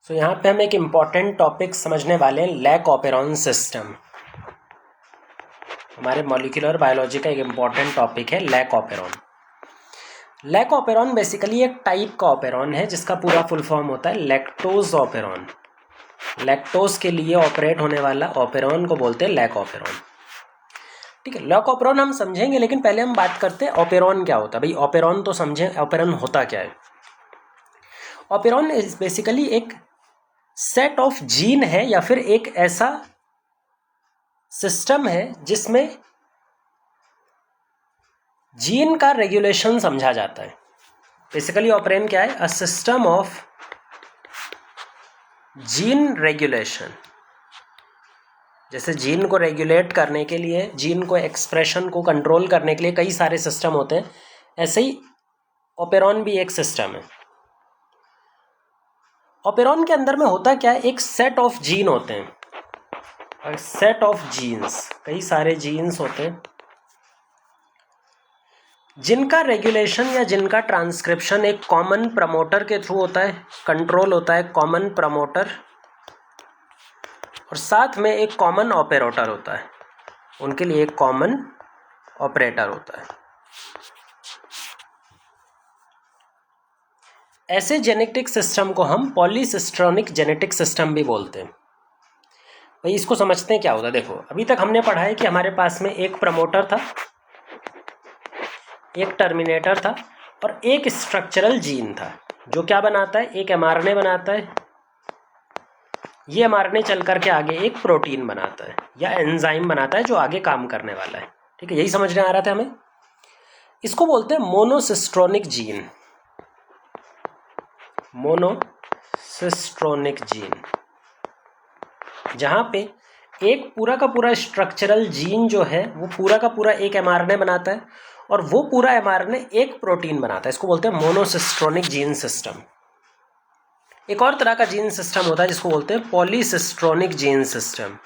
सो यहाँ पे हम एक इम्पॉर्टेंट टॉपिक समझने वाले हैं, लैक ऑपेरॉन सिस्टम। हमारे मॉलिक्यूलर बायोलॉजी का एक इम्पॉर्टेंट टॉपिक है lac operon. Lac operon basically एक टाइप का ऑपेरॉन है जिसका पूरा फुल फॉर्म होता है लैक्टोज ऑपेरॉन। लैक्टोज के लिए ऑपरेट होने वाला ऑपेरॉन को बोलते हैं लैक ऑपेरॉन। ठीक है, लैक ऑपेरॉन हम समझेंगे, लेकिन पहले हम बात करते हैं ऑपेरॉन क्या होता है। भाई ऑपेरॉन तो समझें, ऑपेरॉन होता क्या है। ऑपेरॉन इज बेसिकली एक सेट ऑफ जीन है या फिर एक ऐसा सिस्टम है जिसमें जीन का रेगुलेशन समझा जाता है। बेसिकली ऑपेरॉन क्या है? A system of gene regulation. जैसे जीन को रेगुलेट करने के लिए, जीन को एक्सप्रेशन को कंट्रोल करने के लिए कई सारे सिस्टम होते हैं, ऐसे ही ऑपेरॉन भी एक सिस्टम है। ऑपेरॉन के अंदर में होता क्या है? एक सेट ऑफ जीन होते हैं, सेट ऑफ जीन्स, कई सारे जीन्स होते हैं जिनका रेगुलेशन या जिनका ट्रांसक्रिप्शन एक कॉमन प्रमोटर के थ्रू होता है, कंट्रोल होता है कॉमन प्रमोटर, और साथ में एक कॉमन ऑपरेटर होता है, उनके लिए एक कॉमन ऑपरेटर होता है। ऐसे जेनेटिक सिस्टम को हम पॉलीसिस्ट्रोनिक जेनेटिक सिस्टम भी बोलते हैं। भाई इसको समझते हैं क्या होता है। देखो, अभी तक हमने पढ़ा है कि हमारे पास में एक प्रमोटर था, एक टर्मिनेटर था और एक स्ट्रक्चरल जीन था जो क्या बनाता है? एक एमआरएनए बनाता है। ये एमआरएनए चल करके आगे एक प्रोटीन बनाता है या एंजाइम बनाता है जो आगे काम करने वाला है। ठीक है, यही समझने आ रहा था हमें। इसको बोलते हैं मोनोसिस्ट्रोनिक जीन। मोनोसिस्ट्रोनिक जीन, जहाँ पे एक पूरा का पूरा स्ट्रक्चरल जीन जो है वो पूरा का पूरा एक एमआरएनए बनाता है और वो पूरा एमआरएनए एक प्रोटीन बनाता है। इसको बोलते हैं मोनोसिस्ट्रोनिक जीन सिस्टम। एक और तरह का जीन सिस्टम होता है जिसको बोलते हैं polycistronic gene system.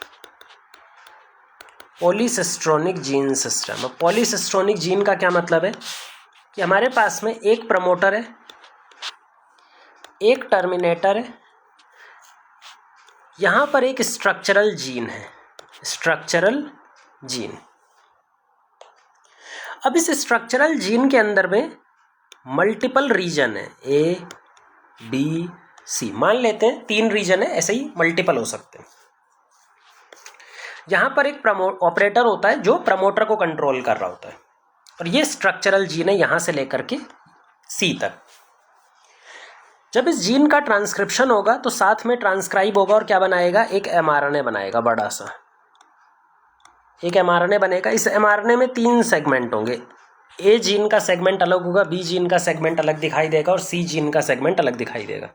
Polycistronic gene system. अब पॉलीसिस्ट्रोनिक जीन का क्या मतलब है कि हमारे पास में एक प्रमोटर है, एक टर्मिनेटर है, यहाँ पर एक स्ट्रक्चरल जीन है, स्ट्रक्चरल जीन। अब इस स्ट्रक्चरल जीन के अंदर में मल्टीपल रीजन है, ए बी सी, मान लेते हैं 3 रीजन है, ऐसे ही मल्टीपल हो सकते हैं। यहाँ पर एक ऑपरेटर होता है जो प्रमोटर को कंट्रोल कर रहा होता है, और ये स्ट्रक्चरल जीन है यहाँ से लेकर के सी तक। जब इस जीन का ट्रांसक्रिप्शन होगा तो साथ में ट्रांसक्राइब होगा और क्या बनाएगा? एक एमआरएनए बनाएगा, बड़ा सा एक एमआरएनए बनेगा। इस एमआरएनए में 3 सेगमेंट होंगे। ए जीन का सेगमेंट अलग होगा, बी जीन का सेगमेंट अलग दिखाई देगा और सी जीन का सेगमेंट अलग दिखाई देगा।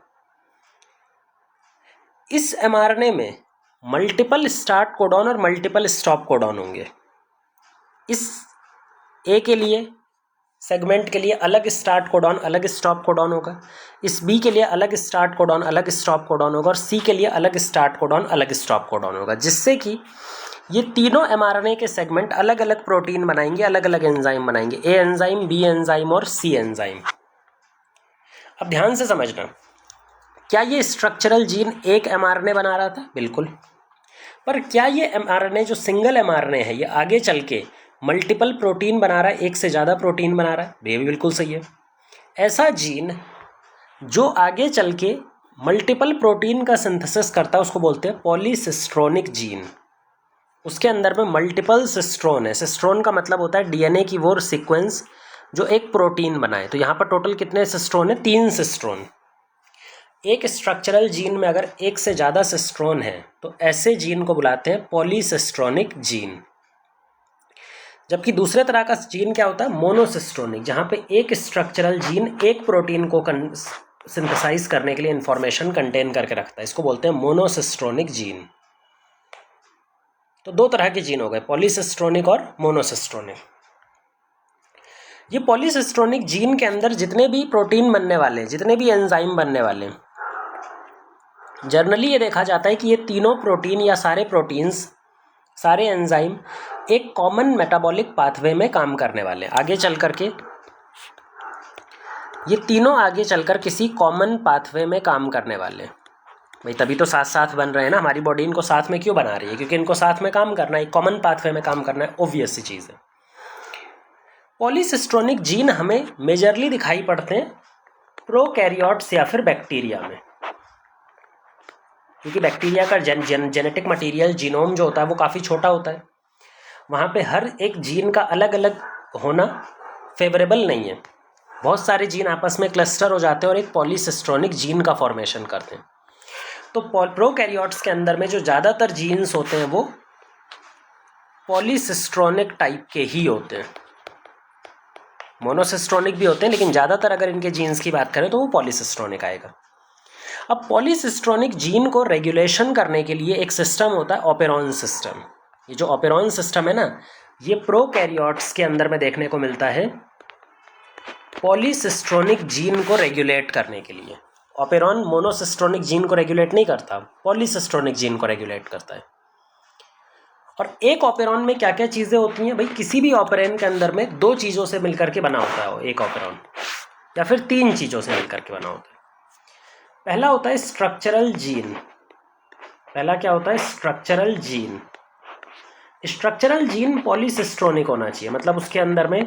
इस एमआरएनए में मल्टीपल स्टार्ट कोडॉन और मल्टीपल स्टॉप कोडॉन होंगे। इस ए के लिए सेगमेंट के लिए अलग स्टार्ट कोडॉन अलग स्टॉप कोडॉन होगा, इस बी के लिए अलग स्टार्ट कोडॉन अलग स्टॉप कोडॉन होगा और सी के लिए अलग स्टार्ट कोडॉन अलग स्टॉप कोडॉन होगा, जिससे कि ये तीनों एमआरएनए के सेगमेंट अलग अलग प्रोटीन बनाएंगे, अलग अलग एंजाइम बनाएंगे, ए एंजाइम, बी एंजाइम और सी एंजाइम। अब ध्यान से समझना, क्या ये स्ट्रक्चरल जीन एक एमआरएनए बना रहा था? बिल्कुल। पर क्या ये एमआरएनए जो सिंगल एमआरएनए है ये आगे चल के मल्टीपल प्रोटीन बना रहा है, एक से ज़्यादा प्रोटीन बना रहा है? ये भी बिल्कुल सही है। ऐसा जीन जो आगे चल के मल्टीपल प्रोटीन का सिंथेसिस करता है उसको बोलते हैं पॉलीसिस्ट्रोनिक जीन। उसके अंदर में मल्टीपल सिस्ट्रोन है। सिस्ट्रोन का मतलब होता है डीएनए की वो सीक्वेंस जो एक प्रोटीन बनाए। तो यहाँ पर टोटल कितने सिस्ट्रोन है? 3 सिस्ट्रोन। एक स्ट्रक्चरल जीन में अगर एक से ज़्यादा सिस्ट्रोन है तो ऐसे जीन को बुलाते हैं पॉलीसिस्ट्रोनिक जीन। जबकि दूसरे तरह का जीन क्या होता है? मोनोसिस्ट्रोनिक, जहाँ पे एक स्ट्रक्चरल जीन एक प्रोटीन को सिंथेसाइज करने के लिए इंफॉर्मेशन कंटेन करके रखता है। इसको बोलते हैं मोनोसिस्ट्रोनिक जीन। तो 2 तरह के जीन हो गए, पॉलीसिस्ट्रोनिक और मोनोसिस्ट्रोनिक। ये पॉलीसिस्ट्रोनिक जीन के अंदर जितने भी प्रोटीन बनने वाले, जितने भी एंजाइम बनने वाले, जनरली ये देखा जाता है कि ये तीनों प्रोटीन या सारे प्रोटीन्स, सारे एंजाइम एक कॉमन मेटाबॉलिक पाथवे में काम करने वाले हैं। आगे चल करके ये तीनों आगे चलकर किसी कॉमन पाथवे में काम करने वाले हैं। भाई तभी तो साथ साथ बन रहे हैं ना, हमारी बॉडी इनको साथ में क्यों बना रही है? क्योंकि इनको साथ में काम करना है, कॉमन पाथवे में काम करना है, ऑब्वियस सी चीज़ है। पॉलीसिस्ट्रोनिक जीन हमें मेजरली दिखाई पड़ते हैं प्रोकैरियोट्स या फिर बैक्टीरिया में, क्योंकि बैक्टीरिया का जेनेटिक मटेरियल जीनोम जो होता है वो काफ़ी छोटा होता है, वहाँ पे हर एक जीन का अलग अलग होना फेवरेबल नहीं है। बहुत सारे जीन आपस में क्लस्टर हो जाते हैं और एक पॉलीसिस्ट्रोनिक जीन का फॉर्मेशन करते हैं। तो प्रोकैरियोट्स के अंदर में जो ज़्यादातर जीन्स होते हैं वो पॉलीसिस्ट्रोनिक टाइप के ही होते हैं। मोनोसिस्ट्रोनिक भी होते हैं, लेकिन ज़्यादातर अगर इनके जीन्स की बात करें तो वो पॉलीसिस्ट्रोनिक आएगा। अब पॉलीसिस्ट्रोनिक जीन को रेगुलेशन करने के लिए एक सिस्टम होता है, ऑपेरॉन सिस्टम। ये जो ऑपेरॉन सिस्टम है ना, ये प्रोकैरियोट्स के अंदर में देखने को मिलता है पॉलीसिस्ट्रोनिक जीन को रेगुलेट करने के लिए। ऑपेरॉन मोनोसिस्ट्रोनिक जीन को रेगुलेट नहीं करता, पॉलीसिस्ट्रोनिक जीन को रेगुलेट करता है। और एक ऑपेरॉन में क्या क्या चीज़ें होती हैं भाई? किसी भी ऑपेरॉन के अंदर में दो चीज़ों से मिलकर के बना होता है एक ऑपेरॉन, या फिर तीन चीज़ों से मिलकर के बना होता है। पहला होता है स्ट्रक्चरल जीन। पहला क्या होता है? Structural gene. स्ट्रक्चरल जीन पॉलीसिस्ट्रोनिक होना चाहिए, मतलब उसके अंदर में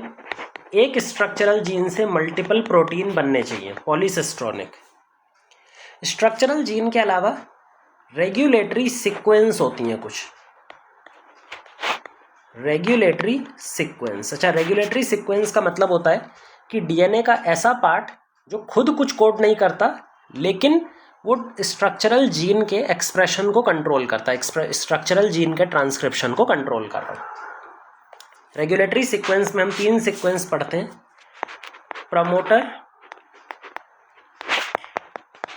एक स्ट्रक्चरल जीन से मल्टीपल प्रोटीन बनने चाहिए, पॉलीसिस्ट्रोनिक। स्ट्रक्चरल जीन के अलावा रेगुलेटरी सीक्वेंस होती हैं कुछ, रेगुलेटरी सीक्वेंस। अच्छा, रेगुलेटरी सीक्वेंस का मतलब होता है कि डीएनए का ऐसा पार्ट जो खुद कुछ कोड नहीं करता, लेकिन वो स्ट्रक्चरल जीन के एक्सप्रेशन को कंट्रोल करता है, स्ट्रक्चरल जीन के ट्रांसक्रिप्शन को कंट्रोल कर रहा है। रेगुलेटरी सीक्वेंस में हम तीन सीक्वेंस पढ़ते हैं, प्रमोटर,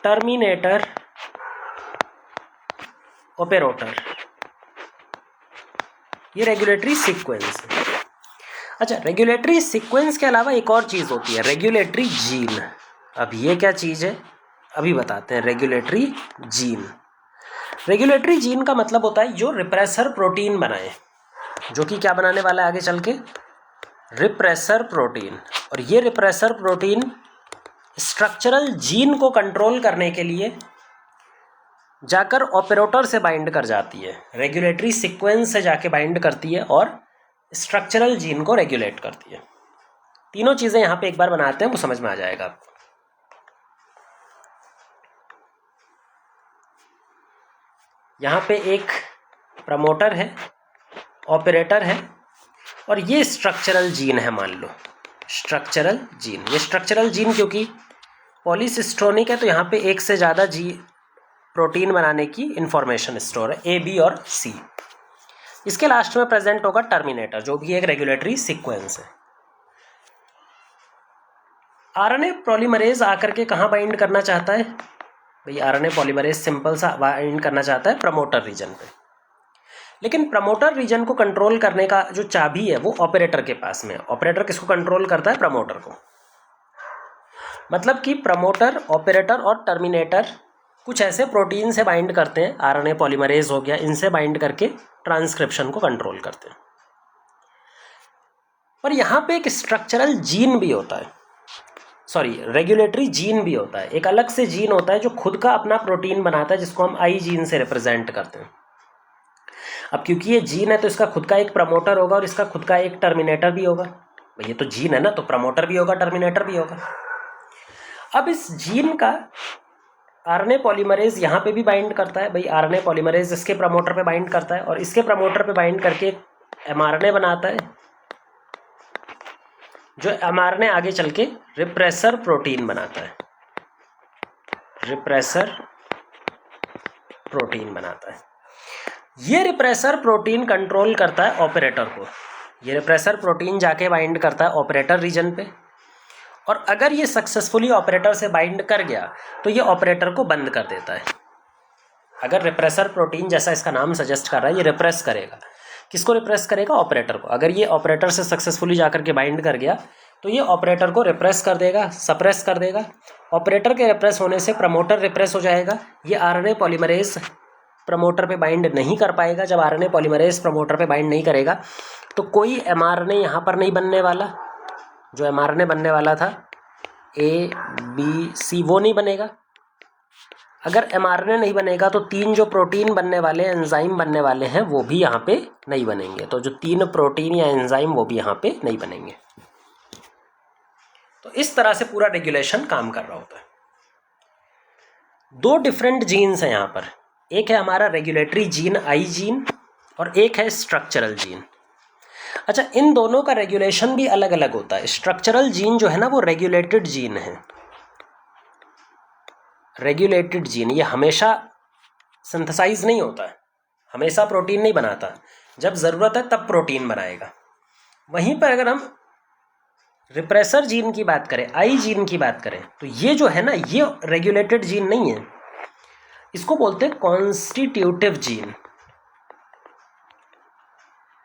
टर्मिनेटर, ऑपरेटर। ये रेगुलेटरी सीक्वेंस है। अच्छा, रेगुलेटरी सीक्वेंस के अलावा एक और चीज़ होती है, रेगुलेटरी जीन। अब ये क्या चीज़ है अभी बताते हैं। रेगुलेटरी जीन, रेगुलेटरी जीन का मतलब होता है जो रिप्रेसर प्रोटीन बनाए, जो कि क्या बनाने वाला है आगे चल के? Repressor protein. और ये रिप्रेसर प्रोटीन स्ट्रक्चरल जीन को कंट्रोल करने के लिए जाकर ऑपरेटर से बाइंड कर जाती है, रेगुलेटरी सीक्वेंस से जाके बाइंड करती है और स्ट्रक्चरल जीन को रेगुलेट करती है। तीनों चीज़ें यहाँ पे एक बार बनाते हैं, वो समझ में आ जाएगा आपको। यहाँ पे एक प्रमोटर है, ऑपरेटर है, और ये स्ट्रक्चरल जीन है, मान लो स्ट्रक्चरल जीन। ये स्ट्रक्चरल जीन क्योंकि पॉलीसिस्ट्रोनिक है तो यहाँ पे एक से ज़्यादा प्रोटीन बनाने की इंफॉर्मेशन स्टोर है, ए, बी और सी। इसके लास्ट में प्रेजेंट होगा टर्मिनेटर, जो भी एक रेगुलेटरी सीक्वेंस है। आरएनए पॉलीमरेज आकर के कहाँ बाइंड करना चाहता है भाई? आरएनए पॉलीमरेज सिंपल सा बाइंड करना चाहता है प्रमोटर रीजन पे, लेकिन प्रमोटर रीजन को कंट्रोल करने का जो चाबी है वो ऑपरेटर के पास में है। ऑपरेटर किसको कंट्रोल करता है? प्रमोटर को। मतलब कि प्रमोटर, ऑपरेटर और टर्मिनेटर कुछ ऐसे प्रोटीन से बाइंड करते हैं, आरएनए पॉलीमरेज हो गया, इनसे बाइंड करके ट्रांसक्रिप्शन को कंट्रोल करते हैं। पर यहाँ पे एक स्ट्रक्चरल जीन भी होता है, सॉरी रेगुलेटरी जीन भी होता है। एक अलग से जीन होता है जो खुद का अपना प्रोटीन बनाता है, जिसको हम आई जीन से रिप्रेजेंट करते हैं। अब क्योंकि ये जीन है तो इसका खुद का एक प्रमोटर होगा और इसका खुद का एक टर्मिनेटर भी होगा। ये तो जीन है ना, तो प्रमोटर भी होगा, टर्मिनेटर भी होगा। अब इस जीन का आरएनए पॉलीमरेज यहाँ पे भी बाइंड करता है भाई। आरएनए पॉलीमरेज इसके प्रमोटर पे बाइंड करता है और इसके प्रमोटर पे बाइंड करके एमआरएनए बनाता है, जो एमआरएनए आगे चल के रिप्रेसर प्रोटीन बनाता है, रिप्रेसर प्रोटीन बनाता है। ये रिप्रेसर प्रोटीन कंट्रोल करता है ऑपरेटर को। ये रिप्रेसर प्रोटीन जाके बाइंड करता है ऑपरेटर रीजन पे, और अगर ये सक्सेसफुली ऑपरेटर से बाइंड कर गया तो ये ऑपरेटर को बंद कर देता है। अगर रिप्रेसर प्रोटीन, जैसा इसका नाम सजेस्ट कर रहा है, ये रिप्रेस करेगा। किसको रिप्रेस करेगा? ऑपरेटर को। अगर ये ऑपरेटर से सक्सेसफुली जाकर के बाइंड कर गया तो ये ऑपरेटर को रिप्रेस कर देगा, सप्रेस कर देगा। ऑपरेटर के रिप्रेस होने से प्रमोटर रिप्रेस हो जाएगा। ये आरएनए पॉलीमरेज प्रमोटर पे बाइंड नहीं कर पाएगा। जब आरएनए पॉलीमरेज प्रमोटर पे बाइंड नहीं करेगा तो कोई एमआरएनए यहाँ पर नहीं बनने वाला। जो एमआरएनए बनने वाला था ए, बी, सी, वो नहीं बनेगा। अगर mRNA नहीं बनेगा तो 3 जो प्रोटीन बनने वाले एंजाइम बनने वाले हैं वो भी यहाँ पे नहीं बनेंगे। तो जो 3 प्रोटीन या एंजाइम वो भी यहाँ पे नहीं बनेंगे। तो इस तरह से पूरा रेगुलेशन काम कर रहा होता है। 2 डिफरेंट जीन्स हैं यहाँ पर, एक है हमारा रेगुलेटरी जीन आई जीन और एक है स्ट्रक्चरल जीन। अच्छा, इन दोनों का रेगुलेशन भी अलग अलग होता है। स्ट्रक्चरल जीन जो है ना वो रेगुलेटेड जीन है। रेगुलेटेड जीन ये हमेशा सिंथेसाइज नहीं होता है, हमेशा प्रोटीन नहीं बनाता, जब ज़रूरत है तब प्रोटीन बनाएगा। वहीं पर अगर हम रिप्रेसर जीन की बात करें, आई जीन की बात करें, तो ये जो है ना ये रेगुलेटेड जीन नहीं है, इसको बोलते हैं कॉन्स्टिट्यूटिव जीन,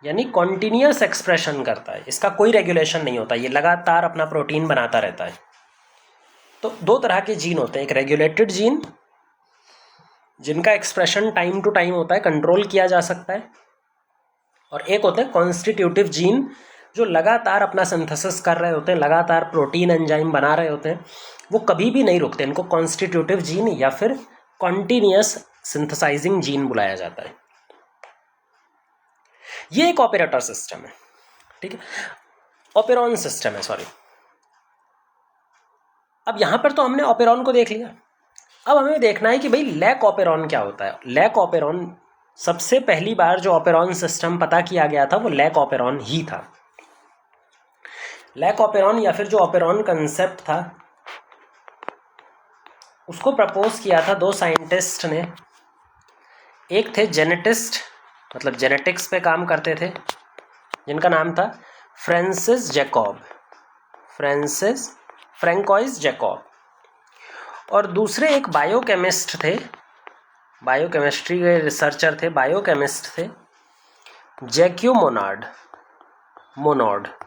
यानी कॉन्टिन्यूअस एक्सप्रेशन करता है, इसका कोई रेगुलेशन नहीं होता, ये लगातार अपना प्रोटीन बनाता रहता है। तो 2 तरह के जीन होते हैं, एक रेगुलेटेड जीन जिनका एक्सप्रेशन टाइम टू टाइम होता है, कंट्रोल किया जा सकता है, और एक होते हैं कॉन्स्टिट्यूटिव जीन जो लगातार अपना सिंथेसिस कर रहे होते हैं, लगातार प्रोटीन एंजाइम बना रहे होते हैं, वो कभी भी नहीं रुकते। इनको कॉन्स्टिट्यूटिव जीन या फिर कॉन्टिन्यूअस सिंथेसाइजिंग जीन बुलाया जाता है। ये एक ऑपरेटर सिस्टम है, ठीक है, ऑपेरॉन सिस्टम है, सॉरी। अब यहां पर तो हमने ऑपेरॉन को देख लिया, अब हमें देखना है कि भाई लैक ऑपेरॉन क्या होता है। लैक ऑपेरॉन, सबसे पहली बार जो ऑपेरॉन सिस्टम पता किया गया था वो लैक ऑपेरॉन ही था। लैक ऑपेरॉन या फिर जो ऑपेरॉन कंसेप्ट था उसको प्रपोज किया था 2 साइंटिस्ट ने। एक थे जेनेटिस्ट, मतलब जेनेटिक्स पे काम करते थे, जिनका नाम था फ्रांसिस फ्रैंकोइस जैकब, और दूसरे एक बायोकेमिस्ट थे, बायोकेमिस्ट्री के रिसर्चर थे, बायोकेमिस्ट थे, जैक्यू मोनोड।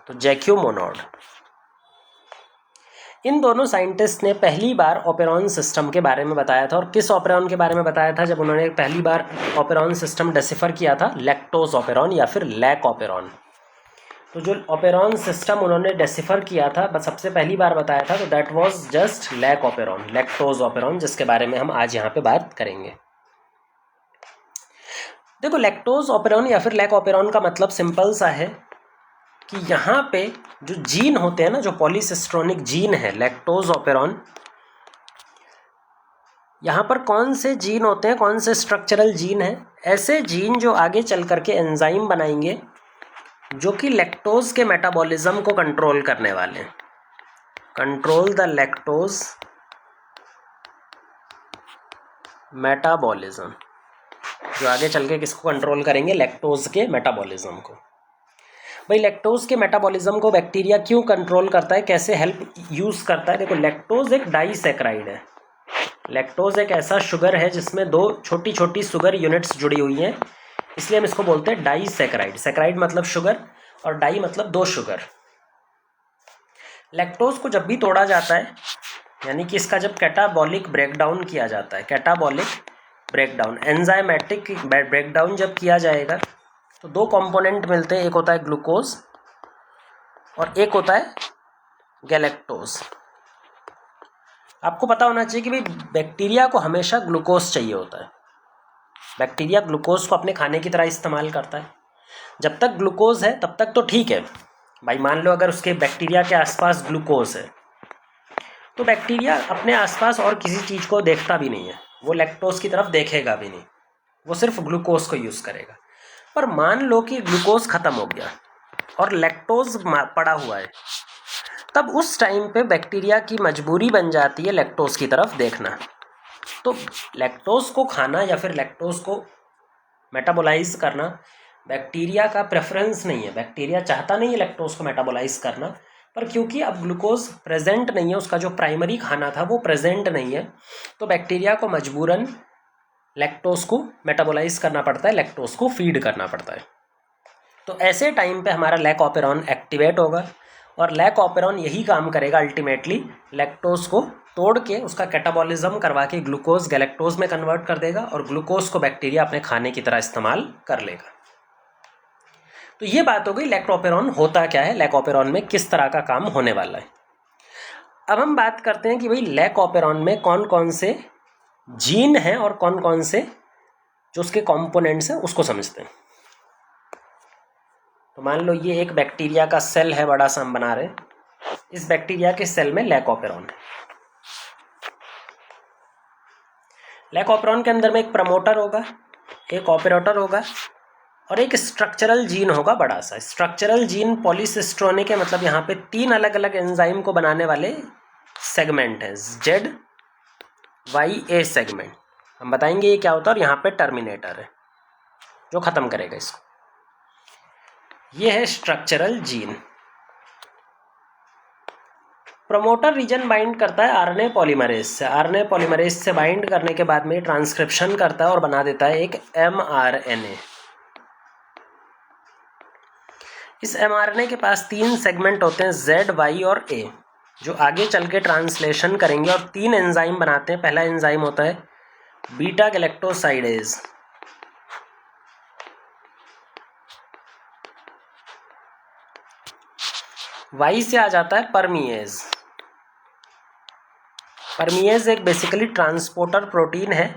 तो जैक्यू मोनोड, इन दोनों साइंटिस्ट ने पहली बार ऑपेरॉन सिस्टम के बारे में बताया था। और किस ऑपेरॉन के बारे में बताया था? जब उन्होंने पहली बार ऑपेरॉन सिस्टम डेसिफर किया था, लैक्टोज ऑपेरॉन या फिर लैक ऑपेरॉन। तो जो ऑपेरॉन सिस्टम उन्होंने डेसिफर किया था, बस सबसे पहली बार बताया था, तो that was just lac operon, lactose operon, जिसके बारे में हम आज यहाँ पे बात करेंगे। देखो, लैक्टोज ऑपेरॉन या फिर लैक ऑपेरॉन का मतलब सिंपल सा है कि यहाँ पे जो जीन होते हैं ना, जो पॉलीसिस्ट्रोनिक जीन है लैक्टोज ऑपेरॉन, यहाँ पर कौन से जीन होते हैं, कौन से स्ट्रक्चरल जीन हैं? ऐसे जीन जो आगे चल करके एंजाइम बनाएंगे जो कि लैक्टोज के मेटाबॉलिज्म को कंट्रोल करने वाले हैं। कंट्रोल द लैक्टोज मेटाबॉलिज्म, जो आगे चल के किसको कंट्रोल करेंगे? लैक्टोज के मेटाबॉलिज्म को। भाई, लैक्टोज के मेटाबॉलिज्म को बैक्टीरिया क्यों कंट्रोल करता है, कैसे हेल्प यूज़ करता है? देखो, लैक्टोज एक डाइसैकराइड है। लैक्टोज एक ऐसा शुगर है जिसमें 2 छोटी छोटी शुगर यूनिट्स जुड़ी हुई हैं, इसलिए हम इसको बोलते हैं डाइसैकराइड। सैकराइड मतलब शुगर और डाई मतलब 2 शुगर। लैक्टोज को जब भी तोड़ा जाता है, यानी कि इसका जब कैटाबॉलिक ब्रेकडाउन किया जाता है, कैटाबॉलिक ब्रेकडाउन, एंजाइमेटिक ब्रेकडाउन जब किया जाएगा, तो 2 कंपोनेंट मिलते हैं, एक होता है ग्लूकोज और एक होता है गैलेक्टोज। आपको पता होना चाहिए कि भाई बैक्टीरिया को हमेशा ग्लूकोज चाहिए होता है। बैक्टीरिया ग्लूकोज को अपने खाने की तरह इस्तेमाल करता है। जब तक ग्लूकोज है तब तक तो ठीक है भाई। मान लो अगर उसके बैक्टीरिया के आसपास ग्लूकोज है, तो बैक्टीरिया अपने आसपास और किसी चीज़ को देखता भी नहीं है, वो लैक्टोज की तरफ देखेगा भी नहीं, वो सिर्फ ग्लूकोज को यूज़ करेगा। पर मान लो कि ग्लूकोज ख़त्म हो गया और लैक्टोज पड़ा हुआ है, तब उस टाइम पे बैक्टीरिया की मजबूरी बन जाती है लैक्टोज की तरफ देखना। तो लैक्टोज को खाना या फिर लैक्टोज को मेटाबोलाइज करना बैक्टीरिया का प्रेफरेंस नहीं है। बैक्टीरिया चाहता नहीं है लैक्टोज को मेटाबोलाइज करना, पर क्योंकि अब ग्लूकोज प्रेजेंट नहीं है, उसका जो प्राइमरी खाना था वो प्रेजेंट नहीं है, तो बैक्टीरिया को मजबूरन लैक्टोज को मेटाबोलाइज करना पड़ता है, लैक्टोज को फीड करना पड़ता है। तो ऐसे टाइम पे हमारा लैक ऑपेरॉन एक्टिवेट होगा और लैक ऑपेरॉन यही काम करेगा, अल्टीमेटली लैक्टोज को तोड़ के उसका कैटाबॉलिज्म करवा के ग्लूकोज गैलेक्टोज में कन्वर्ट कर देगा और ग्लूकोज को बैक्टीरिया अपने खाने की तरह इस्तेमाल कर लेगा। तो ये बात हो गई लैक ऑपेरॉन होता क्या है, लैक ऑपेरॉन में किस तरह का काम होने वाला है। अब हम बात करते हैं कि भाई लैक ऑपेरॉन में कौन कौन से जीन है और कौन कौन से जो उसके कंपोनेंट्स हैं उसको समझते हैं। तो मान लो ये एक बैक्टीरिया का सेल है, बड़ा सा हम बना रहे हैं। इस बैक्टीरिया के सेल में लैकोपेरॉन है। लैकोपेरॉन के अंदर में एक प्रमोटर होगा, एक ऑपरेटर होगा और एक स्ट्रक्चरल जीन होगा बड़ा सा। स्ट्रक्चरल जीन पॉलीसिस्ट्रोनिक है, मतलब यहाँ पे 3 अलग अलग एंजाइम को बनाने वाले सेगमेंट हैं, ZYA सेगमेंट। हम बताएंगे ये क्या होता है। और यहाँ पे टर्मिनेटर है जो ख़त्म करेगा इसको। ये है structural gene. Promoter region bind करता है आरएनए पॉलीमरेज से। आरएनए पॉलीमरेज से बाइंड करने के बाद में ट्रांसक्रिप्शन करता है और बना देता है एक mRNA। इस mRNA के पास 3 सेगमेंट होते हैं, Z, Y और A, जो आगे चल के ट्रांसलेशन करेंगे और 3 एंजाइम बनाते हैं। पहला एंजाइम होता है बीटा गैलेक्टोसाइडेज, Y से आ जाता है परमीएज। परमीएज एक बेसिकली ट्रांसपोर्टर प्रोटीन है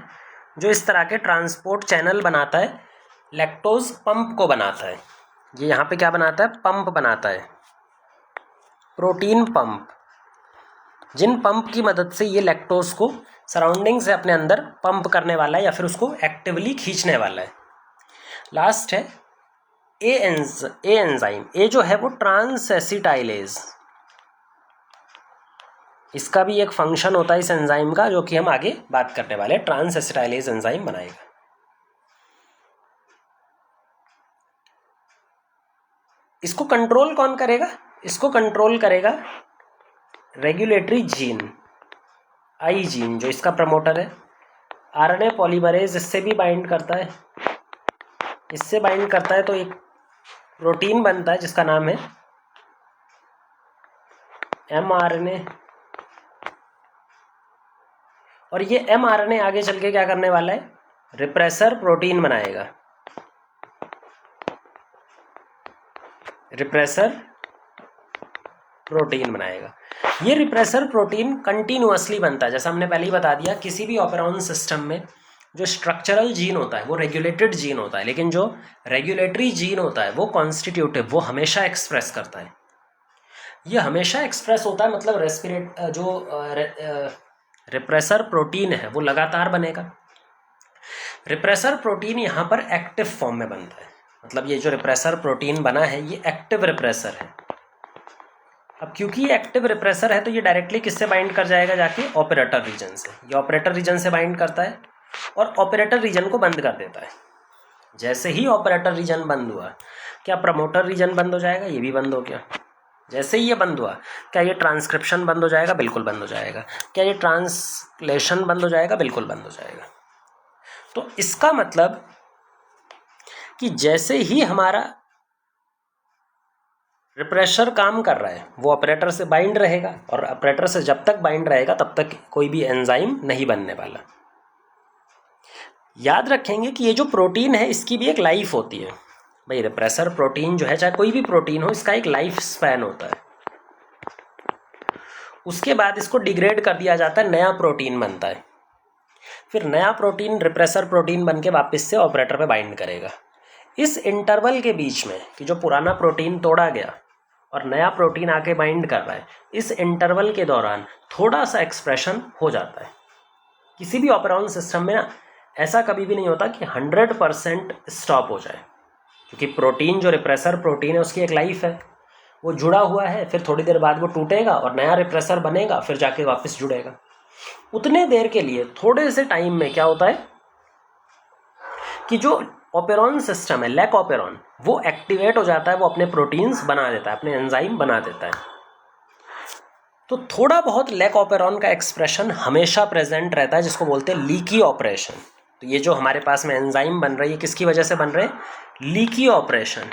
जो इस तरह के ट्रांसपोर्ट चैनल बनाता है, लैक्टोज पंप को बनाता है। ये यहाँ पे क्या बनाता है, पंप बनाता है, प्रोटीन पंप, जिन पंप की मदद से ये लैक्टोज को सराउंडिंग से अपने अंदर पंप करने वाला है या फिर उसको एक्टिवली खींचने वाला है। लास्ट है ए एंजाइम। ए जो है वो ट्रांसएसिटाइलेज, इसका भी एक फंक्शन होता है इस एंजाइम का, जो कि हम आगे बात करने वाले हैं। ट्रांसएसिटाइलेज एंजाइम बनाएगा। इसको कंट्रोल कौन करेगा, इसको कंट्रोल करेगा रेगुलेटरी जीन, आई जीन, जो इसका प्रमोटर है। आरएनए पॉलीमरेज इससे भी बाइंड करता है, इससे बाइंड करता है तो एक प्रोटीन बनता है जिसका नाम है mRNA। और ये mRNA आगे चल के क्या करने वाला है, रिप्रेसर प्रोटीन बनाएगा। रिप्रेसर प्रोटीन बनाएगा। ये रिप्रेसर प्रोटीन कंटिन्यूअसली बनता है। जैसा हमने पहले ही बता दिया, किसी भी ऑपरेरॉन सिस्टम में जो स्ट्रक्चरल जीन होता है वो रेगुलेटेड जीन होता है, लेकिन जो रेगुलेटरी जीन होता है वो कॉन्स्टिट्यूटिव, वो हमेशा एक्सप्रेस करता है। ये हमेशा एक्सप्रेस होता है, मतलब रिप्रेसर प्रोटीन है वो लगातार बनेगा। रिप्रेसर प्रोटीन यहाँ पर एक्टिव फॉर्म में बनता है, मतलब ये जो रिप्रेसर प्रोटीन बना है ये एक्टिव रिप्रेसर है। अब क्योंकि ये एक्टिव रिप्रेसर है तो ये डायरेक्टली किससे बाइंड कर जाएगा, जाके ऑपरेटर रीजन से। ये ऑपरेटर रीजन से बाइंड करता है और ऑपरेटर रीजन को बंद कर देता है। जैसे ही ऑपरेटर रीजन बंद हुआ, क्या प्रमोटर रीजन बंद हो जाएगा, ये भी बंद हो गया। जैसे ही ये बंद हुआ, क्या ये ट्रांसक्रिप्शन बंद हो जाएगा, बिल्कुल बंद हो जाएगा। क्या ये ट्रांसलेशन बंद हो जाएगा, बिल्कुल बंद हो जाएगा। तो इसका मतलब कि जैसे ही हमारा रिप्रेसर काम कर रहा है वो ऑपरेटर से बाइंड रहेगा, और ऑपरेटर से जब तक बाइंड रहेगा तब तक कोई भी एंजाइम नहीं बनने वाला। याद रखेंगे कि ये जो प्रोटीन है इसकी भी एक लाइफ होती है। भाई रिप्रेसर प्रोटीन जो है, चाहे कोई भी प्रोटीन हो, इसका एक लाइफ स्पैन होता है। उसके बाद इसको डिग्रेड कर दिया जाता है, नया प्रोटीन बनता है। फिर नया प्रोटीन रिप्रेसर प्रोटीन बन के वापस से ऑपरेटर पे बाइंड करेगा। इस इंटरवल के बीच में कि जो पुराना प्रोटीन तोड़ा गया और नया प्रोटीन आके बाइंड कर रहा है, इस इंटरवल के दौरान थोड़ा सा एक्सप्रेशन हो जाता है। किसी भी ऑपरेरॉन सिस्टम में ना ऐसा कभी भी नहीं होता कि 100% स्टॉप हो जाए, क्योंकि प्रोटीन जो रिप्रेसर प्रोटीन है उसकी एक लाइफ है, वो जुड़ा हुआ है। फिर थोड़ी देर बाद वो टूटेगा और नया रिप्रेसर बनेगा, फिर जाके वापस जुड़ेगा। उतने देर के लिए, थोड़े से टाइम में क्या होता है कि जो ऑपरेरॉन सिस्टम है, लैक ऑपरेरॉन, वो एक्टिवेट हो जाता है, वो अपने प्रोटीन्स बना देता है, अपने एंजाइम बना देता है। तो थोड़ा बहुत लैक ऑपरेरॉन का एक्सप्रेशन हमेशा प्रेजेंट रहता है, जिसको बोलते हैं लीकी ऑपरेशन। तो ये जो हमारे पास में एंजाइम बन रही है, किसकी वजह से बन रहे हैं, लीकी ऑपरेशन।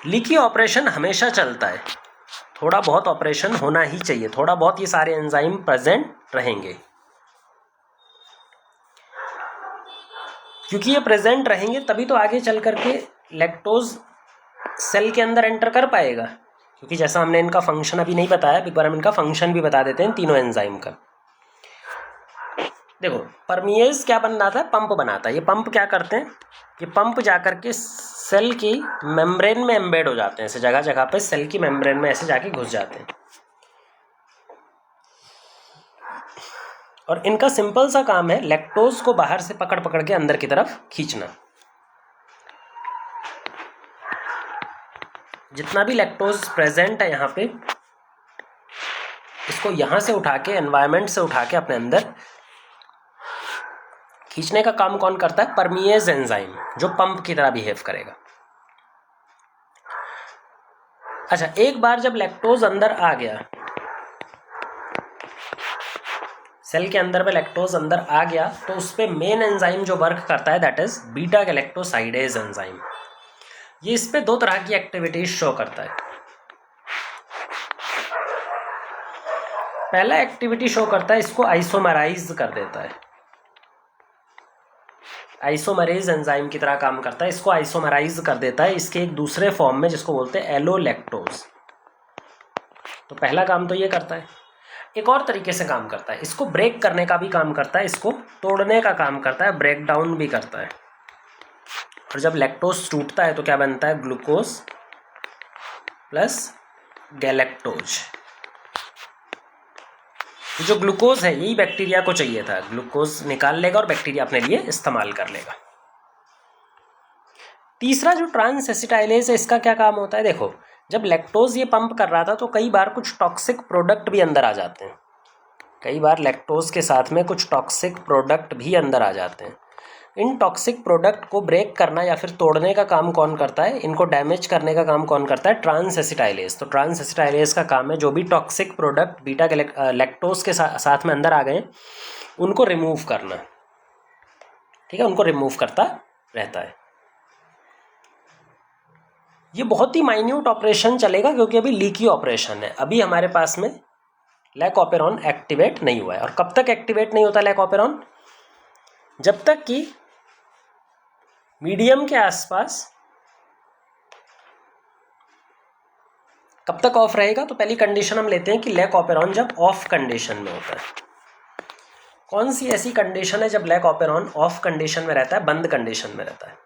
लीकी ऑपरेशन हमेशा चलता है, थोड़ा बहुत ऑपरेशन होना ही चाहिए, थोड़ा बहुत ये सारे एंजाइम प्रेजेंट रहेंगे। क्योंकि ये प्रेजेंट रहेंगे तभी तो आगे चल करके लैक्टोज सेल के अंदर एंटर कर पाएगा। क्योंकि जैसा हमने इनका फंक्शन अभी नहीं बताया, एक बार हम इनका फंक्शन भी बता देते हैं तीनों एंजाइम का। देखो परमिएज क्या बनाता है, पंप बनाता है। ये पंप क्या करते हैं, ये पंप जाकर के सेल की मेम्ब्रेन में एम्बेड हो जाते हैं, ऐसे जगह जगह पे सेल की मेम्ब्रेन में ऐसे जाके घुस जाते हैं। और इनका सिंपल सा काम है लैक्टोज को बाहर से पकड़ पकड़ के अंदर की तरफ खींचना। जितना भी लैक्टोज प्रेजेंट है यहाँ पे, इसको यहाँ से उठा के, एनवायरनमेंट से उठा के अपने अंदर खींचने का काम कौन करता है, परमिएज एंजाइम, जो पंप की तरह बिहेव करेगा। अच्छा, एक बार जब लैक्टोज अंदर आ गया, सेल के अंदर में लैक्टोज अंदर आ गया, तो उस पर मेन एंजाइम जो वर्क करता है that is beta galactosidase enzyme. ये इस पे दो तरह की एक्टिविटीज शो करता है। पहला एक्टिविटी शो करता है, इसको आइसोमराइज कर देता है, आइसोमरेज एंजाइम की तरह काम करता है, इसको आइसोमराइज कर देता है इसके एक दूसरे फॉर्म में जिसको बोलते हैं एलोलैक्टोज। तो पहला काम तो ये करता है। एक और तरीके से काम करता है, इसको ब्रेक करने का भी काम करता है, इसको तोड़ने का काम करता है, ब्रेक डाउन भी करता है। और जब लैक्टोज टूटता है तो क्या बनता है, ग्लूकोज प्लस गैलेक्टोज। जो ग्लूकोज है यही बैक्टीरिया को चाहिए था, ग्लूकोज निकाल लेगा और बैक्टीरिया अपने लिए इस्तेमाल कर लेगा। तीसरा जो ट्रांस एसिटाइलेज है, इसका क्या काम होता है, देखो जब लैक्टोज ये पंप कर रहा था तो कई बार कुछ टॉक्सिक प्रोडक्ट भी अंदर आ जाते हैं, कई बार लैक्टोज के साथ में कुछ टॉक्सिक प्रोडक्ट भी अंदर आ जाते हैं। इन टॉक्सिक प्रोडक्ट को ब्रेक करना या फिर तोड़ने का काम कौन करता है, इनको डैमेज करने का काम कौन करता है, ट्रांस एसिटाइलेज। तो ट्रांस एसिटाइलेज का काम है जो भी टॉक्सिक प्रोडक्ट बीटा लैक्टोज के साथ में अंदर आ गए उनको रिमूव करना, ठीक है, उनको रिमूव करता रहता है। ये बहुत ही माइन्यूट ऑपरेशन चलेगा क्योंकि अभी लीकी ऑपरेशन है, अभी हमारे पास में लैक ऑपेरॉन एक्टिवेट नहीं हुआ है। और कब तक एक्टिवेट नहीं होता लैक ऑपेरॉन, जब तक कि मीडियम के आसपास, कब तक ऑफ रहेगा, तो पहली कंडीशन हम लेते हैं कि लैक ऑपेरॉन जब ऑफ कंडीशन में होता है। कौन सी ऐसी कंडीशन है जब लैक ऑपेरॉन ऑफ कंडीशन में रहता है, बंद कंडीशन में रहता है।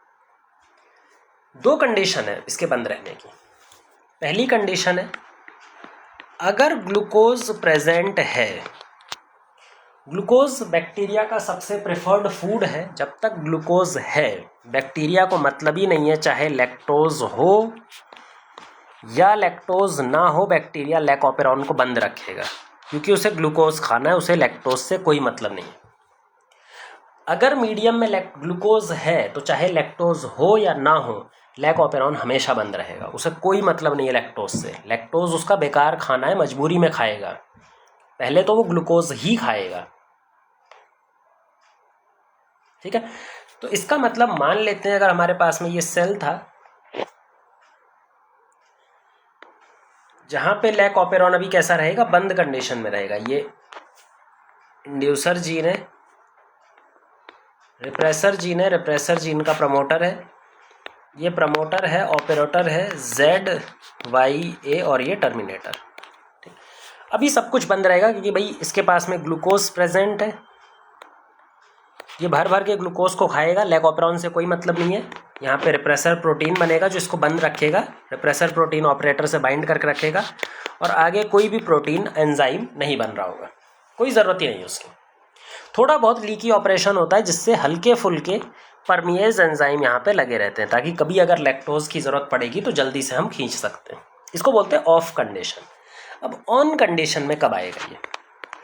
दो कंडीशन है इसके बंद रहने की। पहली कंडीशन है अगर ग्लूकोज प्रेजेंट है, ग्लूकोज बैक्टीरिया का सबसे प्रेफर्ड फूड है, जब तक ग्लूकोज है बैक्टीरिया को मतलब ही नहीं है चाहे लैक्टोज हो या लैक्टोज ना हो, बैक्टीरिया लैक ऑपेरॉन को बंद रखेगा क्योंकि उसे ग्लूकोज खाना है, उसे लैक्टोज से कोई मतलब नहीं। अगर मीडियम में ग्लूकोज है तो चाहे लैक्टोज हो या ना हो, लैक ऑपेरॉन हमेशा बंद रहेगा, उसे कोई मतलब नहीं है लैक्टोज से। लैक्टोज उसका बेकार खाना है, मजबूरी में खाएगा, पहले तो वो ग्लूकोज ही खाएगा, ठीक है। तो इसका मतलब मान लेते हैं अगर हमारे पास में ये सेल था जहां पे लैक ऑपेरॉन अभी कैसा रहेगा, बंद कंडीशन में रहेगा। ये इंड्यूसर जीन है, रिप्रेसर जीन है, रिप्रेसर जीन का प्रमोटर है, ये प्रमोटर है, ऑपरेटर है ZYA और ये टर्मिनेटर। ठीक, अभी सब कुछ बंद रहेगा क्योंकि भाई इसके पास में ग्लूकोज प्रेजेंट है, ये भर भर के ग्लूकोज को खाएगा, लैक ऑपेरॉन से कोई मतलब नहीं है। यहाँ पे रिप्रेसर प्रोटीन बनेगा जो इसको बंद रखेगा, रिप्रेसर प्रोटीन ऑपरेटर से बाइंड करके रखेगा और आगे कोई भी प्रोटीन एंजाइम नहीं बन रहा होगा, कोई ज़रूरत ही नहीं है उसकी। थोड़ा बहुत लीकी ऑपरेशन होता है जिससे हल्के फुल्के परमिएज एंजाइम यहाँ पे लगे रहते हैं ताकि कभी अगर लैक्टोज की ज़रूरत पड़ेगी तो जल्दी से हम खींच सकते हैं। इसको बोलते हैं ऑफ कंडीशन। अब ऑन कंडीशन में कब आएगा ये,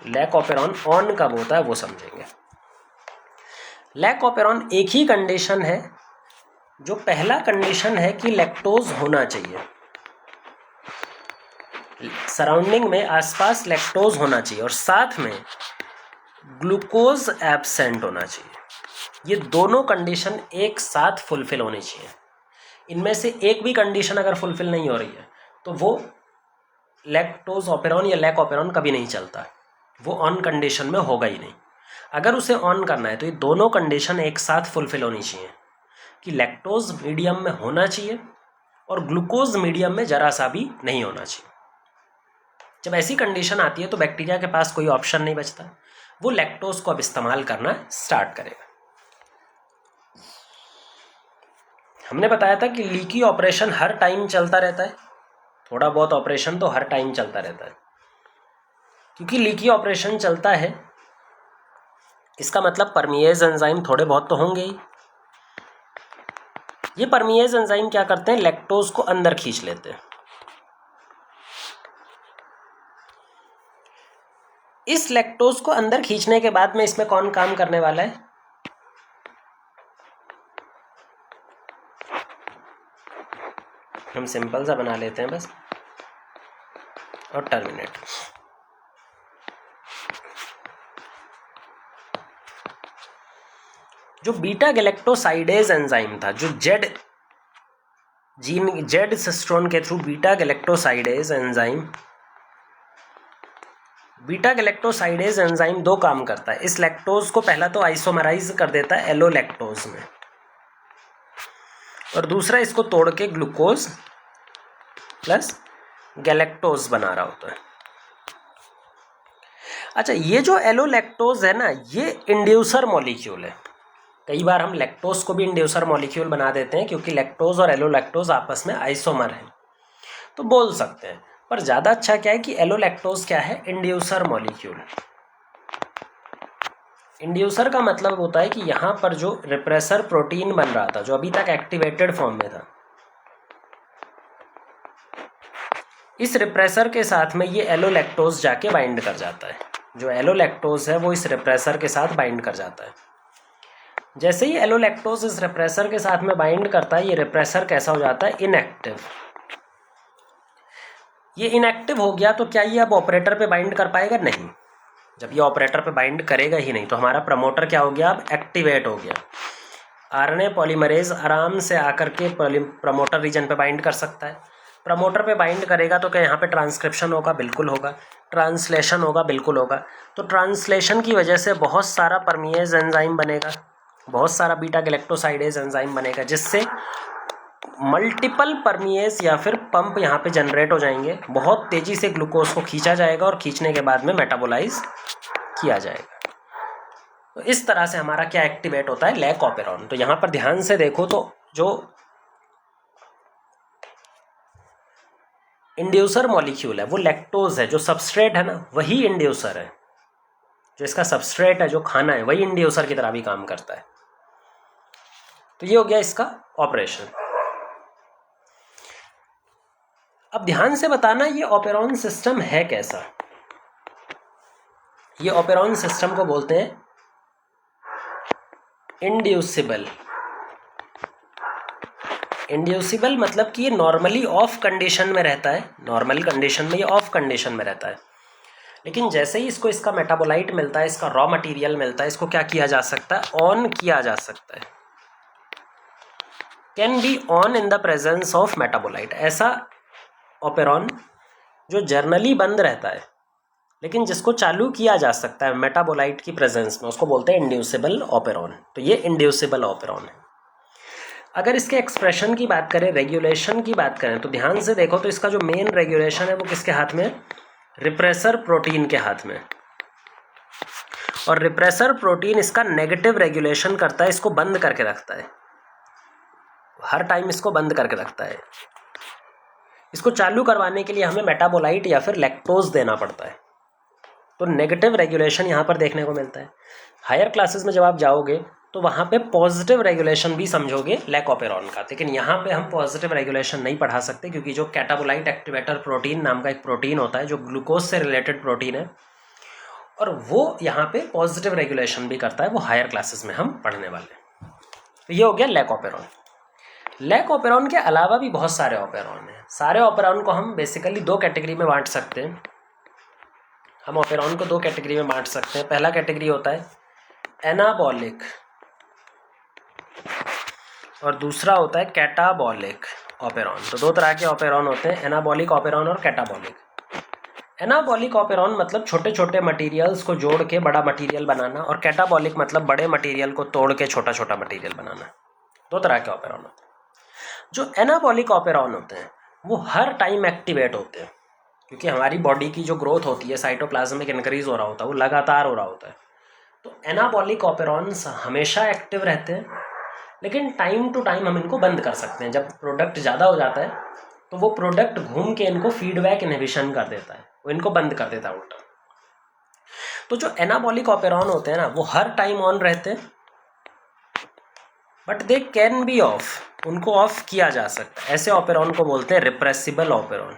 लैक ऑपेरॉन ऑन कब होता है वो समझेंगे। लैक ऑपेरॉन एक ही कंडीशन है, जो पहला कंडीशन है कि लैक्टोज होना चाहिए, सराउंडिंग में आसपास लैक्टोज होना चाहिए और साथ में ग्लूकोज एब्सेंट होना चाहिए। ये दोनों कंडीशन एक साथ फुलफिल होनी चाहिए। इनमें से एक भी कंडीशन अगर फुलफिल नहीं हो रही है तो वो लैक्टोज ऑपेरॉन या लैक ऑपेरॉन कभी नहीं चलता, वो ऑन कंडीशन में होगा ही नहीं। अगर उसे ऑन करना है तो ये दोनों कंडीशन एक साथ फुलफिल होनी चाहिए कि लैक्टोज मीडियम में होना चाहिए और ग्लूकोज मीडियम में जरा सा भी नहीं होना चाहिए। जब ऐसी कंडीशन आती है तो बैक्टीरिया के पास कोई ऑप्शन नहीं बचता, वो लैक्टोज को अब इस्तेमाल करना स्टार्ट करेगा। हमने बताया था कि लीकी ऑपरेशन हर टाइम चलता रहता है, थोड़ा बहुत ऑपरेशन तो हर टाइम चलता रहता है। क्योंकि लीकी ऑपरेशन चलता है इसका मतलब परमिएज एंजाइम थोड़े बहुत तो होंगे ही। ये परमिएज एंजाइम क्या करते हैं, लैक्टोज को अंदर खींच लेते हैं। इस लैक्टोज को अंदर खींचने के बाद में इसमें कौन काम करने वाला है, हम सिंपल सा बना लेते हैं बस, और टर्मिनेट। जो बीटा गैलेक्टोसाइडेज एंजाइम था, जो जेड सिस्टोन के थ्रू बीटा गैलेक्टोसाइडेज एंजाइम दो काम करता है। इस लैक्टोज को पहला तो आइसोमराइज कर देता है एलो लैक्टोज में, और दूसरा इसको तोड़ के ग्लूकोज प्लस गैलेक्टोज बना रहा होता है। अच्छा, ये जो एलो लैक्टोज है ना, ये इंड्यूसर मॉलिक्यूल है। कई बार हम लैक्टोज को भी इंड्यूसर मॉलिक्यूल बना देते हैं, क्योंकि लैक्टोज और एलो लैक्टोज आपस में आइसोमर हैं, तो बोल सकते हैं। पर ज़्यादा अच्छा क्या है कि एलो लैक्टोज क्या है, इंड्यूसर मॉलिक्यूल। इंड्यूसर का मतलब होता है कि यहाँ पर जो रिप्रेसर प्रोटीन बन रहा था, जो अभी तक एक्टिवेटेड फॉर्म में था, इस रिप्रेसर के साथ में ये एलो लैक्टोज जाके बाइंड कर जाता है। जो एलो लैक्टोज है वो इस रिप्रेसर के साथ बाइंड कर जाता है। जैसे ही एलो लैक्टोज इस रिप्रेसर के साथ में बाइंड करता है, ये रिप्रेसर कैसा हो जाता है, इनएक्टिव। ये इनएक्टिव हो गया तो क्या ये अब ऑपरेटर पे बाइंड कर पाएगा, नहीं। जब ये ऑपरेटर पे बाइंड करेगा ही नहीं, तो हमारा प्रमोटर क्या हो गया, अब एक्टिवेट हो गया। आरएनए पॉलीमरेज आराम से आकर के प्रमोटर रीजन पे बाइंड कर सकता है। प्रमोटर पे बाइंड करेगा तो क्या यहाँ पे ट्रांसक्रिप्शन होगा, बिल्कुल होगा। ट्रांसलेशन होगा, बिल्कुल होगा। तो ट्रांसलेशन की वजह से बहुत सारा परमिएज एंजाइम बनेगा, बहुत सारा बीटा गैलेक्टोसाइडेज एंजाइम बनेगा, जिससे मल्टीपल परमिएज या फिर पंप यहाँ पे जनरेट हो जाएंगे। बहुत तेज़ी से ग्लूकोज को खींचा जाएगा और खींचने के बाद में मेटाबोलाइज किया जाएगा। तो इस तरह से हमारा क्या एक्टिवेट होता है, लैक ऑपेरॉन। तो यहाँ पर ध्यान से देखो तो जो इंड्यूसर मॉलिक्यूल है वो लैक्टोज है, जो सबस्ट्रेट है ना वही इंड्यूसर है, जो इसका सबस्ट्रेट है, जो खाना है, वही इंड्यूसर की तरह भी काम करता है। तो ये हो गया इसका ऑपरेशन। अब ध्यान से बताना ये ऑपेरॉन सिस्टम है कैसा। ये ऑपेरॉन सिस्टम को बोलते हैं इंड्यूसिबल। इंड्यूसिबल मतलब कि ये नॉर्मली ऑफ कंडीशन में रहता है, नॉर्मल कंडीशन में ये ऑफ कंडीशन में रहता है, लेकिन जैसे ही इसको इसका मेटाबोलाइट मिलता है, इसका रॉ मटेरियल मिलता है, इसको क्या किया जा सकता है, ऑन किया जा सकता है। Can be on in the presence of metabolite. ऐसा ऑपेरॉन जो जर्नली बंद रहता है लेकिन जिसको चालू किया जा सकता है मेटाबोलाइट की प्रेजेंस में, उसको बोलते हैं इंड्यूसिबल ऑपेरॉन। तो ये इंड्यूसिबल ऑपेरॉन है। अगर इसके एक्सप्रेशन की बात करें, रेगुलेशन की बात करें, तो ध्यान से देखो तो इसका जो मेन रेगुलेशन है वो किसके हाथ में, रिप्रेसर प्रोटीन के हाथ में। और रिप्रेसर प्रोटीन इसका नेगेटिव रेगुलेशन करता है, इसको बंद करके रखता है, हर टाइम इसको बंद करके रखता है। इसको चालू करवाने के लिए हमें मेटाबोलाइट या फिर लैक्टोज देना पड़ता है। तो नेगेटिव रेगुलेशन यहाँ पर देखने को मिलता है। हायर क्लासेस में जब आप जाओगे तो वहाँ पे पॉजिटिव रेगुलेशन भी समझोगे लैक ऑपेरॉन का, लेकिन यहाँ पे हम पॉजिटिव रेगुलेशन नहीं पढ़ा सकते, क्योंकि जो कैटाबोलाइट एक्टिवेटर प्रोटीन नाम का एक प्रोटीन होता है जो ग्लूकोज से रिलेटेड प्रोटीन है, और वो यहाँ पे पॉजिटिव रेगुलेशन भी करता है, वो हायर क्लासेस में हम पढ़ने वाले हैं। तो ये हो गया लैक ऑपेरॉन। लैक ऑपेरॉन के अलावा भी बहुत सारे ऑपेरॉन हैं। सारे ऑपेरॉन को हम बेसिकली दो कैटेगरी में बांट सकते हैं। हम ऑपेरॉन को दो कैटेगरी में बांट सकते हैं। पहला कैटेगरी होता है एनाबॉलिक और दूसरा होता है कैटाबॉलिक ऑपेरॉन। तो दो तरह के ऑपेरॉन होते हैं, एनाबॉलिक ऑपेरॉन और कैटाबॉलिक। एनाबॉलिक ऑपेरॉन मतलब छोटे छोटे मटेरियल्स को जोड़ के बड़ा मटेरियल बनाना, और कैटाबॉलिक मतलब बड़े मटेरियल को तोड़ के छोटा छोटा मटेरियल बनाना। दो तरह के ऑपेरॉन होते हैं। जो एनाबॉलिक ऑपेरॉन होते हैं वो हर टाइम एक्टिवेट होते हैं, क्योंकि हमारी बॉडी की जो ग्रोथ होती है, साइटोप्लाज्मिक इंक्रीज हो रहा होता है, वो लगातार हो रहा होता है। तो एनाबॉलिक ऑपेरॉन्स हमेशा एक्टिव रहते हैं, लेकिन टाइम टू टाइम हम इनको बंद कर सकते हैं। जब प्रोडक्ट ज़्यादा हो जाता है तो वो प्रोडक्ट घूम के इनको फीडबैक इनहिबिशन कर देता है, वो इनको बंद कर देता है उल्टा। तो जो एनाबॉलिक ऑपेरॉन होते हैं ना, वो हर टाइम ऑन रहते हैं, but they can be of, उनको ऑफ किया जा सकता है। ऐसे ऑपेरॉन को बोलते हैं repressible operon.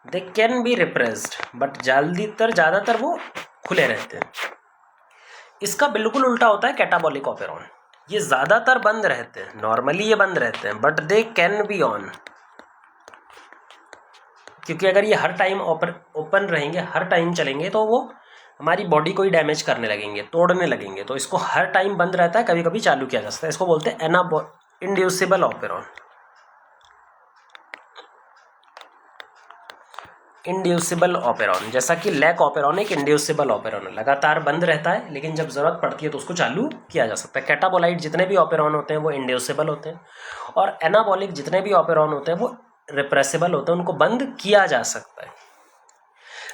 They can be repressed, but ज़्यादातर वो खुले रहते हैं। इसका बिल्कुल उल्टा होता है कैटाबॉलिक ऑपेरॉन। ये ज़्यादातर बंद रहते हैं, नॉर्मली ये बंद रहते हैं, but they can be on, क्योंकि अगर ये हर टाइम ओपन रहेंगे, हर टाइम चलेंगे, तो वो हमारी बॉडी को ही डैमेज करने लगेंगे, तोड़ने लगेंगे। तो इसको हर टाइम बंद रहता है, कभी कभी चालू किया जा सकता है। इसको बोलते हैं इंड्यूसिबल ऑपेरॉन। इंड्यूसिबल ऑपेरॉन, जैसा कि लैक ऑपेरॉन एक इंड्यूसिबल ऑपेरॉन है, लगातार बंद रहता है, लेकिन जब ज़रूरत पड़ती है तो उसको चालू किया जा सकता है। कैटाबोलाइट जितने भी ऑपेरॉन होते हैं वो इंड्यूसिबल होते हैं, और एनाबॉलिक जितने भी ऑपेरॉन होते हैं वो रिप्रेसिबल होते हैं, उनको बंद किया जा सकता है।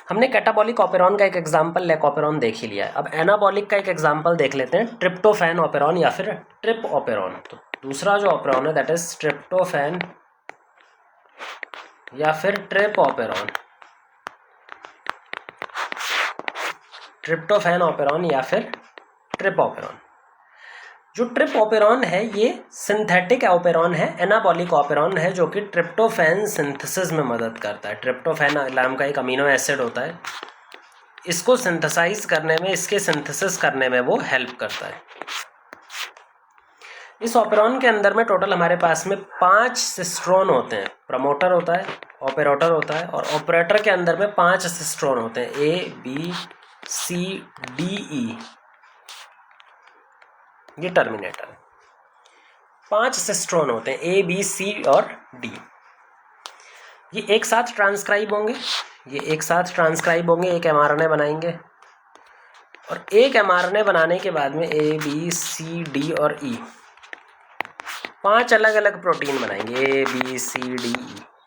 हमने कैटाबॉलिक ऑपेरॉन का एक एग्जाम्पल लैक ऑपेरॉन देख ही लिया है। अब एनाबॉलिक का एक एग्जाम्पल देख लेते हैं, ट्रिप्टोफैन ऑपेरॉन या फिर ट्रिप ऑपेरॉन। तो दूसरा जो ऑपेरॉन है दैट इज ट्रिप्टोफैन या फिर ट्रिप ऑपेरॉन। ट्रिप्टोफैन ऑपेरॉन या फिर ट्रिप ऑपेरॉन। जो ट्रिप ऑपेरॉन है ये सिंथेटिक ऑपेरॉन है, एनाबॉलिक ऑपेरॉन है, जो कि ट्रिप्टोफैन सिंथेसिस में मदद करता है। ट्रिप्टोफैन नाम का एक अमीनो एसिड होता है, इसको सिंथेसाइज करने में, इसके सिंथेसिस करने में वो हेल्प करता है। इस ऑपेरॉन के अंदर में टोटल हमारे पास में 5 सिस्ट्रोन होते हैं। प्रमोटर होता है, ऑपरेटर होता है, और ऑपरेटर के अंदर में 5 सिस्ट्रोन होते हैं, ABCDE, ये टर्मिनेटर। 5 सिस्ट्रोन होते हैं, ABC और D। ये एक साथ ट्रांसक्राइब होंगे, एक mRNA बनाएंगे, और एक mRNA बनाने के बाद में ABCD और E 5 अलग अलग प्रोटीन बनाएंगे। ABCDE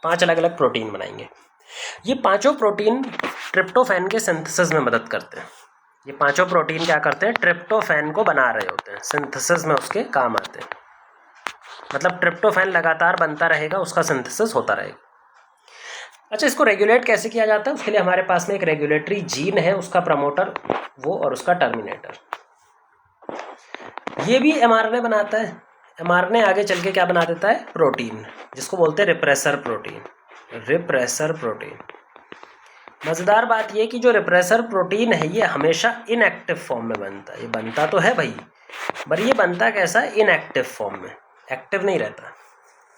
5 अलग अलग प्रोटीन बनाएंगे। ये पांचों प्रोटीन ट्रिप्टोफैन के सिंथेसिस में मदद करते हैं। ये पांचों प्रोटीन क्या करते हैं, ट्रिप्टोफैन को बना रहे होते हैं, सिंथेसिस में उसके काम आते हैं। मतलब ट्रिप्टोफैन लगातार बनता रहेगा, उसका सिंथेसिस होता रहेगा। अच्छा, इसको रेगुलेट कैसे किया जाता है, उसके लिए हमारे पास में एक रेगुलेटरी जीन है, उसका प्रमोटर वो और उसका टर्मिनेटर। ये भी mRNA बनाता है। mRNA आगे चल के क्या बना देता है, प्रोटीन, जिसको बोलते हैं रिप्रेसर प्रोटीन। मज़ेदार बात ये कि जो रिप्रेसर प्रोटीन है ये हमेशा इनएक्टिव फॉर्म में बनता है। ये बनता तो है भाई, पर ये बनता कैसा है, इनएक्टिव फॉर्म में, एक्टिव नहीं रहता।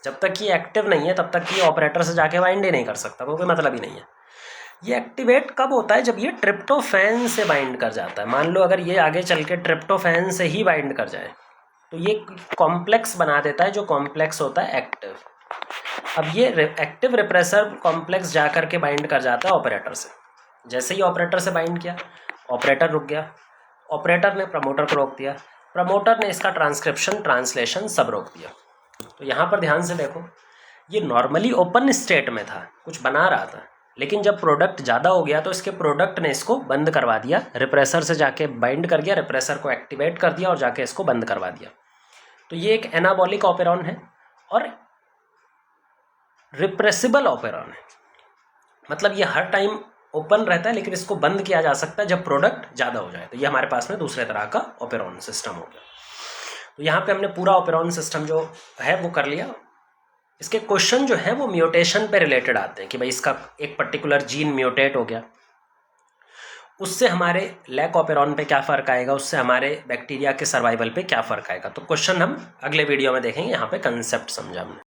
जब तक ये एक्टिव नहीं है तब तक ये ऑपरेटर से जाके बाइंड ही नहीं कर सकता, कोई मतलब ही नहीं है। ये एक्टिवेट कब होता है, जब ये ट्रिप्टोफैन से बाइंड कर जाता है। मान लो अगर ये आगे चल के ट्रिप्टोफैन से ही बाइंड कर जाए तो ये कॉम्प्लेक्स बना देता है, जो कॉम्प्लेक्स होता है एक्टिव। अब ये एक्टिव रिप्रेसर कॉम्प्लेक्स जा कर के बाइंड कर जाता है ऑपरेटर से। जैसे ही ऑपरेटर से बाइंड किया, ऑपरेटर रुक गया, ऑपरेटर ने प्रमोटर को रोक दिया, प्रमोटर ने इसका ट्रांसक्रिप्शन, ट्रांसलेशन सब रोक दिया। तो यहाँ पर ध्यान से देखो, ये नॉर्मली ओपन स्टेट में था, कुछ बना रहा था, लेकिन जब प्रोडक्ट ज़्यादा हो गया तो इसके प्रोडक्ट ने इसको बंद करवा दिया, रिप्रेसर से जाके बाइंड कर दिया, रिप्रेसर को एक्टिवेट कर दिया और जाके इसको बंद करवा दिया। तो ये एक एनाबॉलिक ऑपेरॉन है और रिप्रेसिबल ऑपेरॉन है। मतलब ये हर टाइम ओपन रहता है, लेकिन इसको बंद किया जा सकता है जब प्रोडक्ट ज़्यादा हो जाए। तो ये हमारे पास में दूसरे तरह का ऑपेरॉन सिस्टम हो गया। तो यहाँ पे हमने पूरा ऑपेरॉन सिस्टम जो है वो कर लिया। इसके क्वेश्चन जो है वो म्यूटेशन पे रिलेटेड आते हैं कि भाई इसका एक पर्टिकुलर जीन म्यूटेट हो गया, उससे हमारे लैक ऑपेरॉन पे क्या फ़र्क आएगा, उससे हमारे बैक्टीरिया के सर्वाइवल पे क्या फ़र्क आएगा। तो क्वेश्चन हम अगले वीडियो में देखेंगे। यहाँ पे कंसेप्ट समझा हमने।